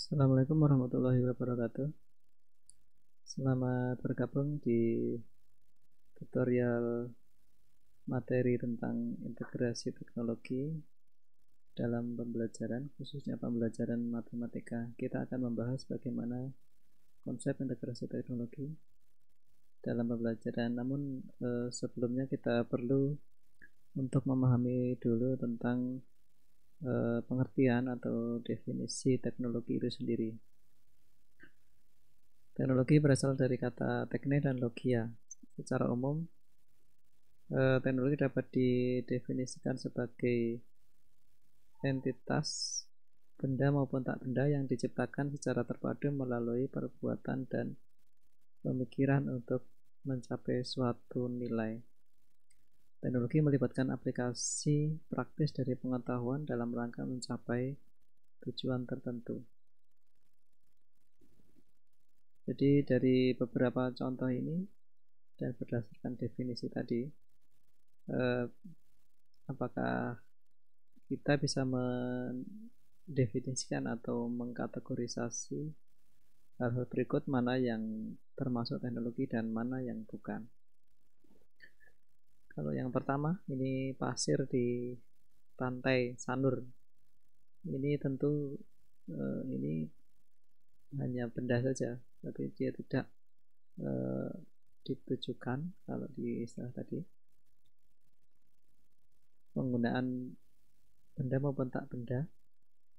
Assalamualaikum warahmatullahi wabarakatuh. Selamat bergabung di tutorial materi tentang integrasi teknologi dalam pembelajaran, khususnya pembelajaran matematika. Kita akan membahas bagaimana konsep integrasi teknologi dalam pembelajaran. Namun sebelumnya kita perlu untuk memahami dulu tentang pengertian atau definisi teknologi itu sendiri. Teknologi berasal dari kata tekne dan logia. Secara umum, teknologi dapat didefinisikan sebagai entitas benda maupun tak benda yang diciptakan secara terpadu melalui perbuatan dan pemikiran untuk mencapai suatu nilai. Teknologi melibatkan aplikasi praktis dari pengetahuan dalam rangka mencapai tujuan tertentu. Jadi dari beberapa contoh ini dan berdasarkan definisi tadi, apakah kita bisa mendefinisikan atau mengkategorisasi hal-hal berikut mana yang termasuk teknologi dan mana yang bukan. Kalau yang pertama, ini pasir di pantai Sanur. Ini tentu ini hanya benda saja, tapi dia tidak ditujukan kalau di istilah tadi penggunaan benda maupun tak benda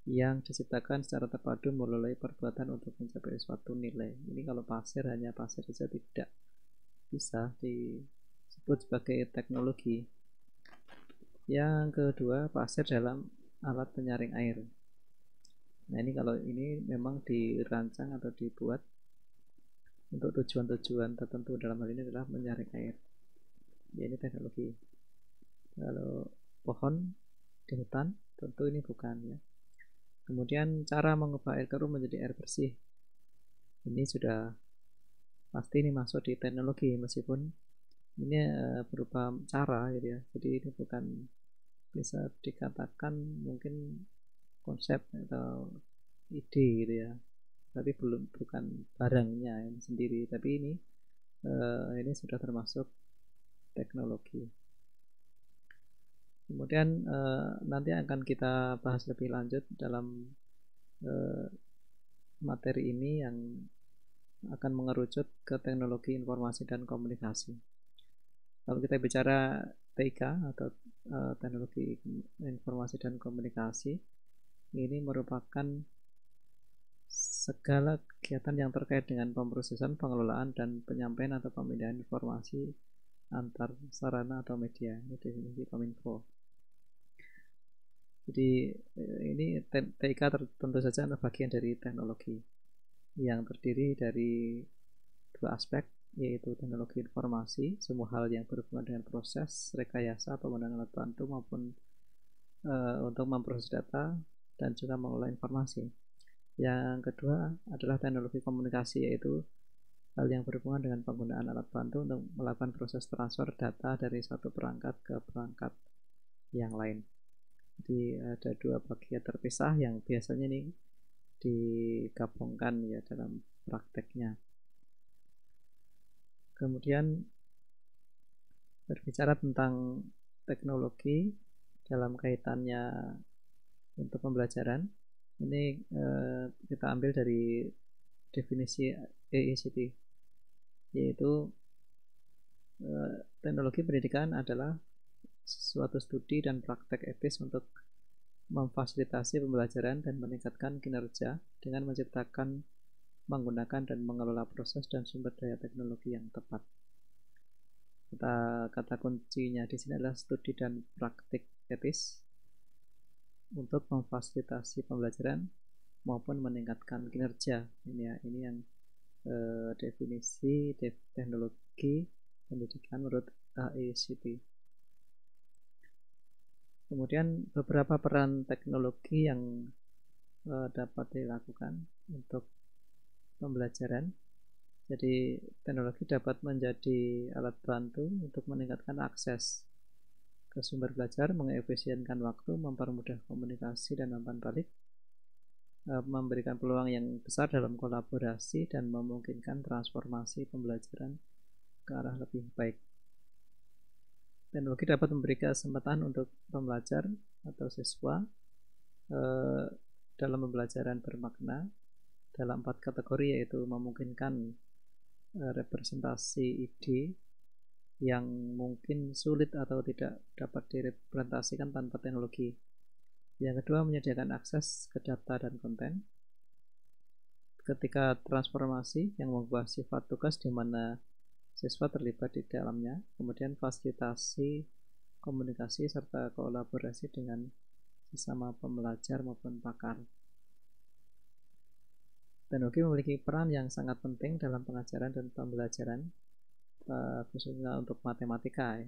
yang diciptakan secara terpadu melalui perbuatan untuk mencapai suatu nilai. Ini kalau pasir hanya pasir saja tidak bisa disebut sebagai teknologi. Yang kedua, pasir dalam alat penyaring air. Nah, ini kalau ini memang dirancang atau dibuat untuk tujuan-tujuan tertentu, dalam hal ini adalah menyaring air. Ya, ini teknologi. Kalau pohon di hutan, tentu ini bukan, ya. Kemudian cara mengubah air keruh menjadi air bersih. Ini sudah pasti ini masuk di teknologi, meskipun ini berupa cara gitu ya. Jadi ini bukan bisa dikatakan mungkin konsep atau ide gitu ya. Tapi bukan barangnya ini sendiri, tapi ini sudah termasuk teknologi. Kemudian nanti akan kita bahas lebih lanjut dalam materi ini yang akan mengerucut ke teknologi informasi dan komunikasi. Kalau kita bicara TIK atau teknologi informasi dan komunikasi, ini merupakan segala kegiatan yang terkait dengan pemrosesan, pengelolaan, dan penyampaian atau pemindahan informasi antar sarana atau media. Ini definisi Kominfo. Jadi ini TIK tentu saja adalah bagian dari teknologi yang terdiri dari dua aspek, yaitu teknologi informasi, semua hal yang berhubungan dengan proses, rekayasa, pemandangan alat bantu maupun untuk memproses data dan juga mengolah informasi. Yang kedua adalah teknologi komunikasi, yaitu hal yang berhubungan dengan penggunaan alat bantu untuk melakukan proses transfer data dari satu perangkat ke perangkat yang lain. Jadi ada dua bagian terpisah yang biasanya ini digabungkan ya dalam prakteknya. Kemudian berbicara tentang teknologi dalam kaitannya untuk pembelajaran, ini kita ambil dari definisi AICTE, yaitu teknologi pendidikan adalah suatu studi dan praktek etis untuk memfasilitasi pembelajaran dan meningkatkan kinerja dengan menciptakan, menggunakan, dan mengelola proses dan sumber daya teknologi yang tepat. Kata kuncinya di sini adalah studi dan praktik etis untuk memfasilitasi pembelajaran maupun meningkatkan kinerja. Ini yang definisi teknologi pendidikan menurut AICTE. Kemudian beberapa peran teknologi yang dapat dilakukan untuk pembelajaran. Jadi teknologi dapat menjadi alat bantu untuk meningkatkan akses ke sumber belajar, mengefisienkan waktu, mempermudah komunikasi dan umpan balik, memberikan peluang yang besar dalam kolaborasi dan memungkinkan transformasi pembelajaran ke arah lebih baik. Teknologi dapat memberi kesempatan untuk pembelajar atau siswa dalam pembelajaran bermakna dalam 4 kategori, yaitu memungkinkan representasi ide yang mungkin sulit atau tidak dapat direpresentasikan tanpa teknologi. Yang kedua, menyediakan akses ke data dan konten. Ketika transformasi yang mengubah sifat tugas di mana siswa terlibat di dalamnya. Kemudian fasilitasi komunikasi serta kolaborasi dengan sesama pembelajar maupun pakar. Teknologi memiliki peran yang sangat penting dalam pengajaran dan pembelajaran, khususnya untuk matematika,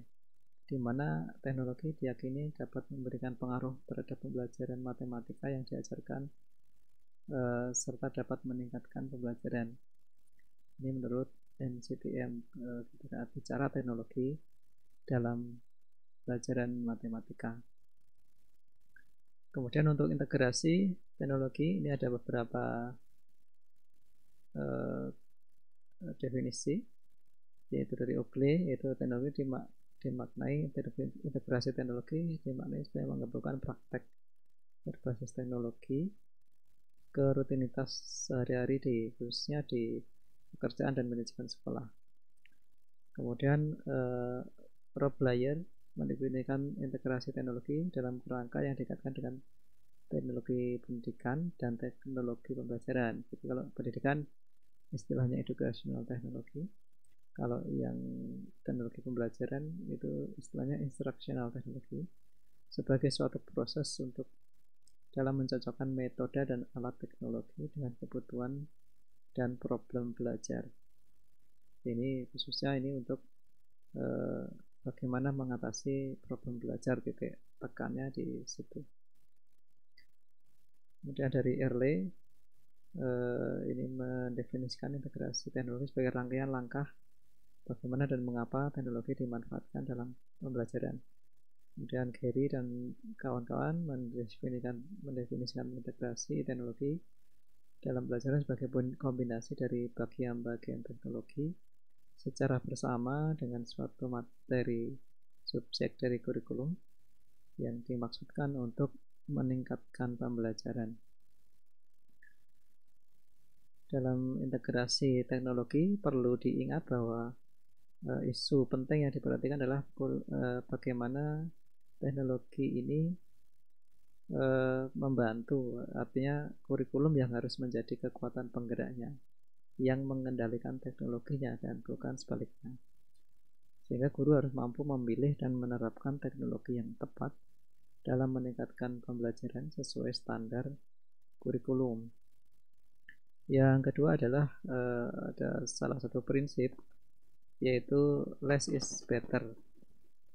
di mana teknologi diyakini dapat memberikan pengaruh terhadap pembelajaran matematika yang diajarkan serta dapat meningkatkan pembelajaran. Ini menurut NCTM ketika bicara teknologi dalam pelajaran matematika. Kemudian untuk integrasi teknologi ini ada beberapa definisi, yaitu dari Ogle, yaitu teknologi dimaknai integrasi teknologi dimaknai sebagai menggabungkan praktek berbasis teknologi ke rutinitas sehari-hari khususnya di pekerjaan dan manajemen sekolah. Kemudian Rob Blair mendefinisikan integrasi teknologi dalam kerangka yang dikaitkan dengan teknologi pendidikan dan teknologi pembelajaran. Jadi kalau pendidikan istilahnya educational technology, kalau yang teknologi pembelajaran itu istilahnya instructional technology, sebagai suatu proses untuk dalam mencocokkan metode dan alat teknologi dengan kebutuhan dan problem belajar. Ini khususnya ini untuk bagaimana mengatasi problem belajar, titik tekannya di situ. Kemudian dari Earle ini mendefinisikan integrasi teknologi sebagai rangkaian langkah bagaimana dan mengapa teknologi dimanfaatkan dalam pembelajaran. Kemudian Gary dan kawan-kawan mendefinisikan integrasi teknologi dalam pelajaran sebagai kombinasi dari bagian-bagian teknologi secara bersama dengan suatu materi subjek dari kurikulum yang dimaksudkan untuk meningkatkan pembelajaran. Dalam integrasi teknologi perlu diingat bahwa isu penting yang diperhatikan adalah bagaimana teknologi ini membantu, artinya kurikulum yang harus menjadi kekuatan penggeraknya yang mengendalikan teknologinya dan bukan sebaliknya. Sehingga guru harus mampu memilih dan menerapkan teknologi yang tepat dalam meningkatkan pembelajaran sesuai standar kurikulum. Yang kedua adalah ada salah satu prinsip, yaitu less is better.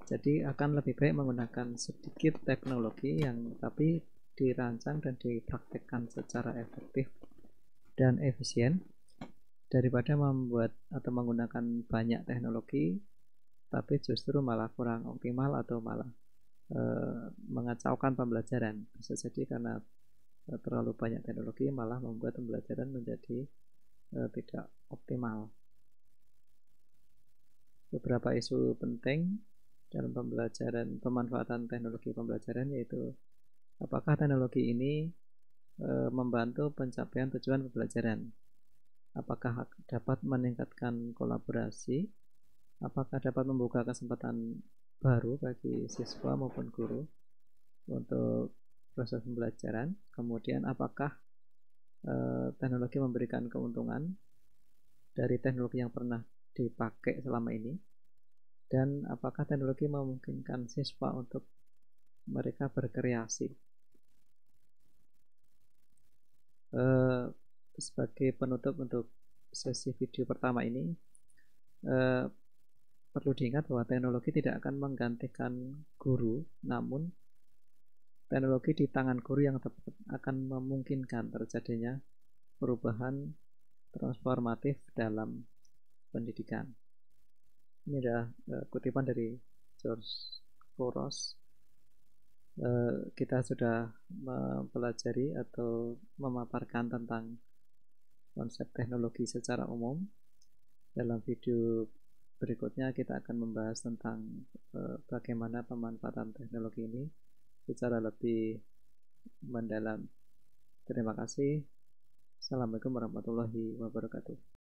Jadi akan lebih baik menggunakan sedikit teknologi yang tapi dirancang dan dipraktekkan secara efektif dan efisien daripada membuat atau menggunakan banyak teknologi tapi justru malah kurang optimal atau malah mengacaukan pembelajaran. Bisa jadi karena terlalu banyak teknologi malah membuat pembelajaran menjadi tidak optimal. Beberapa isu penting dalam pembelajaran, pemanfaatan teknologi pembelajaran, yaitu apakah teknologi ini membantu pencapaian tujuan pembelajaran, apakah dapat meningkatkan kolaborasi, apakah dapat membuka kesempatan baru bagi siswa maupun guru untuk proses pembelajaran, kemudian apakah teknologi memberikan keuntungan dari teknologi yang pernah dipakai selama ini, dan apakah teknologi memungkinkan siswa untuk mereka berkreasi. Sebagai penutup untuk sesi video pertama ini, perlu diingat bahwa teknologi tidak akan menggantikan guru, namun teknologi di tangan guru yang tepat akan memungkinkan terjadinya perubahan transformatif dalam pendidikan. Ini adalah kutipan dari George Couros. kita sudah mempelajari atau memaparkan tentang konsep teknologi secara umum. Dalam video berikutnya kita akan membahas tentang bagaimana pemanfaatan teknologi ini secara lebih mendalam. Terima kasih. Assalamualaikum warahmatullahi wabarakatuh.